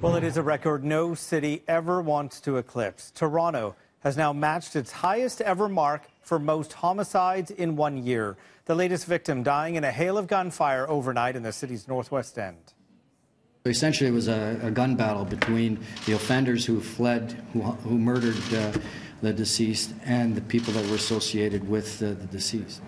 Well, it is a record no city ever wants to eclipse. Toronto has now matched its highest ever mark for most homicides in 1 year. The latest victim dying in a hail of gunfire overnight in the city's northwest end. Essentially, it was a gun battle between the offenders who fled, who murdered the deceased, and the people that were associated with the deceased.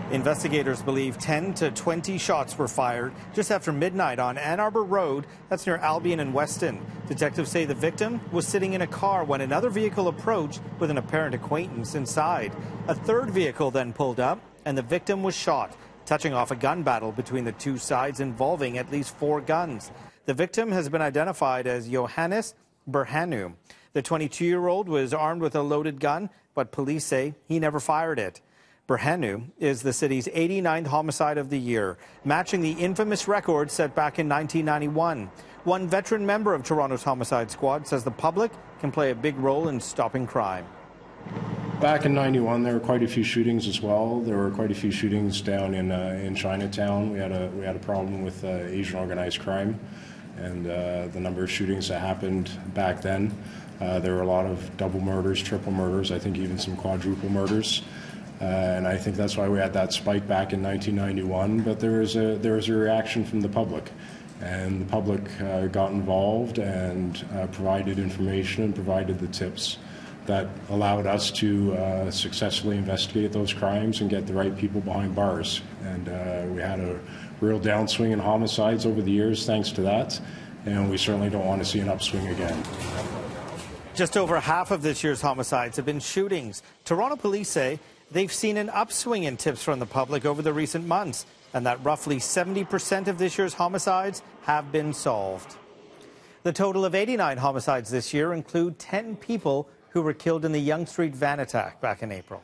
Investigators believe 10 to 20 shots were fired just after midnight on Ann Arbor Road. That's near Albion and Weston. Detectives say the victim was sitting in a car when another vehicle approached with an apparent acquaintance inside. A third vehicle then pulled up and the victim was shot, touching off a gun battle between the two sides involving at least 4 guns. The victim has been identified as Johannes Berhanu. The 22-year-old was armed with a loaded gun, but police say he never fired it. Berhanu is the city's 89th homicide of the year, matching the infamous record set back in 1991. One veteran member of Toronto's homicide squad says the public can play a big role in stopping crime. Back in '91, there were quite a few shootings as well. There were quite a few shootings down in Chinatown. We had a problem with Asian organized crime, and the number of shootings that happened back then. There were a lot of double murders, triple murders, I think even some quadruple murders. And I think that's why we had that spike back in 1991. But there was a reaction from the public, and the public got involved and provided information and provided the tips that allowed us to successfully investigate those crimes and get the right people behind bars. And we had a real downswing in homicides over the years thanks to that, and we certainly don't want to see an upswing again. Just over half of this year's homicides have been shootings. Toronto police say they've seen an upswing in tips from the public over the recent months, and that roughly 70% of this year's homicides have been solved. The total of 89 homicides this year include 10 people who were killed in the Yonge Street van attack back in April.